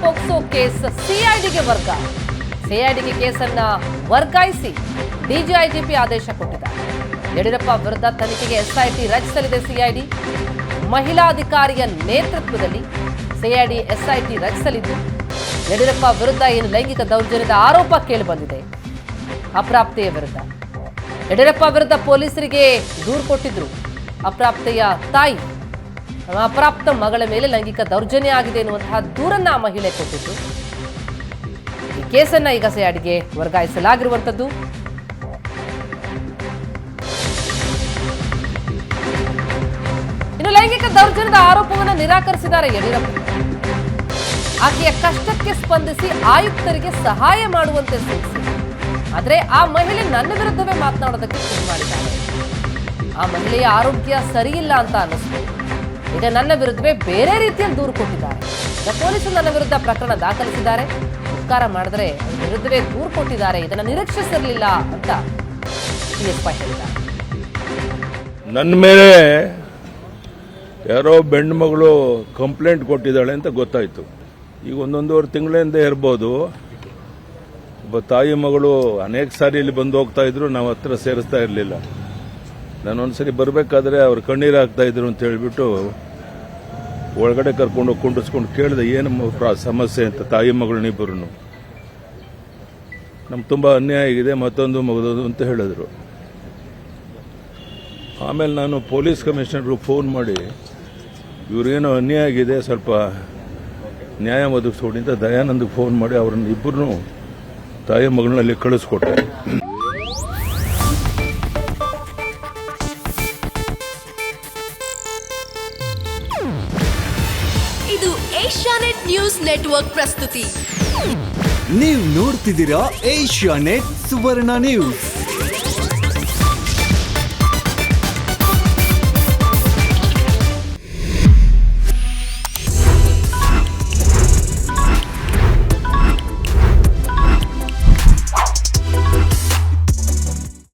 POCSO case ಸಿಐಡಿಗೆ ವರ್ಗ. ಸಿಐಡಿಗೆ ಕೇಸನ್ನ ವರ್ಗಾಯಿಸಿ DG IGP ಆದೇಶ ಕೊಟ್ಟಿದ್ದಾರೆ. ಯಡಿಯೂರಪ್ಪ ವಿರುದ್ಧ ತನಿಖೆಗೆ ಎಸ್ಐಟಿ ರಚಿಸಲಿದೆ ಸಿಐಡಿ. ಮಹಿಳಾ ಅಧಿಕಾರಿಯ ನೇತೃತ್ವದಲ್ಲಿ ಸಿಐಡಿ ಎಸ್ಐಟಿ ರಚಿಸಲಿದ್ದು, ಯಡಿಯೂರಪ್ಪ ವಿರುದ್ಧ ಏನು ಲೈಂಗಿಕ ದೌರ್ಜನ್ಯದ ಆರೋಪ ಕೇಳಿಬಂದಿದೆ ಅಪ್ರಾಪ್ತೆಯ ವಿರುದ್ಧ. ಯಡಿಯೂರಪ್ಪ ವಿರುದ್ಧ ಪೊಲೀಸರಿಗೆ ದೂರು ಕೊಟ್ಟಿದ್ರು ಅಪ್ರಾಪ್ತೆಯ ತಾಯಿ. ಅಪ್ರಾಪ್ತ ಮಗಳ ಮೇಲೆ ಲೈಂಗಿಕ ದೌರ್ಜನ್ಯ ಆಗಿದೆ ಎನ್ನುವಂತಹ ದೂರನ್ನ ಆ ಮಹಿಳೆ ಕೊಟ್ಟಿದ್ದು. ಈ ಕೇಸನ್ನ ಈಗ ಸಿಐಡಿಗೆ ವರ್ಗಾಯಿಸಲಾಗಿರುವಂಥದ್ದು. ಇನ್ನು ಲೈಂಗಿಕ ದೌರ್ಜನ್ಯದ ಆರೋಪವನ್ನು ನಿರಾಕರಿಸಿದ್ದಾರೆ ಯಡಿಯೂರಪ್ಪ. ಆಕೆಯ ಕಷ್ಟಕ್ಕೆ ಸ್ಪಂದಿಸಿ ಆಯುಕ್ತರಿಗೆ ಸಹಾಯ ಮಾಡುವಂತೆ ಸೂಚಿಸಿದರು. ಆದರೆ ಆ ಮಹಿಳೆ ನನ್ನ ವಿರುದ್ಧವೇ ಮಾತನಾಡೋದಕ್ಕೆ ಶುರು ಮಾಡಿದ್ದಾರೆ. ಆ ಮಹಿಳೆಯ ಆರೋಗ್ಯ ಸರಿಯಿಲ್ಲ ಅಂತ ಅನ್ನಿಸ್ತು. ಈಗ ನನ್ನ ವಿರುದ್ಧವೇ ಬೇರೆ ರೀತಿಯಲ್ಲಿ ದೂರು ಕೊಟ್ಟಿದ್ದಾರೆ. ಈಗ ಪೊಲೀಸರು ನನ್ನ ವಿರುದ್ಧ ಪ್ರಕರಣ ದಾಖಲಿಸಿದ್ದಾರೆ. ಉಪಕಾರ ಮಾಡಿದ್ರೆ ಅದರ ವಿರುದ್ಧವೇ ದೂರು ಕೊಟ್ಟಿದ್ದಾರೆ. ಇದನ್ನು ನಿರೀಕ್ಷಿಸಿರಲಿಲ್ಲ ಅಂತ PSY ಹೇಳಿದ್ದಾರೆ. ನನ್ನ ಮೇಲೆ ಯಾರೋ ಬೆಣ್ಣು ಮಗಳು ಕಂಪ್ಲೇಂಟ್ ಕೊಟ್ಟಿದ್ದಾಳೆ ಅಂತ ಗೊತ್ತಾಯಿತು. ಈಗ 1.5 ತಿಂಗಳಿಂದ ಇರ್ಬೋದು. ಒಬ್ಬ ತಾಯಿ ಮಗಳು ಅನೇಕ ಸಾರಿ ಇಲ್ಲಿ ಬಂದು ಹೋಗ್ತಾ ಇದ್ರು, ನಾವು ಹತ್ರ ಸೇರಿಸ್ತಾ ಇರಲಿಲ್ಲ. ನಾನು ಒಂದ್ಸರಿ ಬರಬೇಕಾದ್ರೆ ಅವ್ರು ಕಣ್ಣೀರು ಹಾಕ್ತಾ ಇದ್ರು ಅಂತ ಹೇಳಿಬಿಟ್ಟು ಒಳಗಡೆ ಕರ್ಕೊಂಡು ಕುಂಡಿಸ್ಕೊಂಡು ಕೇಳಿದೆ ಏನು ಸಮಸ್ಯೆ ಅಂತ. ತಾಯಿ ಮಗಳನ್ನಿಬ್ಬರು ನಮ್ಗೆ ತುಂಬ ಅನ್ಯಾಯ ಆಗಿದೆ, ಮತ್ತೊಂದು ಮಗದೋದು ಅಂತ ಹೇಳಿದ್ರು. ಆಮೇಲೆ ನಾನು ಪೊಲೀಸ್ ಕಮಿಷನರ್ಗೆ ಫೋನ್ ಮಾಡಿ ಇವ್ರಿಗೇನೋ ಅನ್ಯಾಯ ಆಗಿದೆ, ಸ್ವಲ್ಪ ನ್ಯಾಯ ಒದಗಿಸ್ಕೊಡಿ ಅಂತ ದಯಾನಂದ್ಗೆ ಫೋನ್ ಮಾಡಿ ಅವ್ರನ್ನ ಇಬ್ಬರನ್ನೂ ತಾಯಿ ಮಗಳನ್ನಲ್ಲಿ ಕಳಿಸ್ಕೊಟ್ಟೆ. ಇದು ಏಷ್ಯಾನೆಟ್ ನ್ಯೂಸ್ ನೆಟ್ವರ್ಕ್ ಪ್ರಸ್ತುತಿ. ನೀವು ನೋಡ್ತಿದ್ದೀರಾ ಏಷ್ಯಾನೆಟ್ ಸುವರ್ಣ ನ್ಯೂಸ್.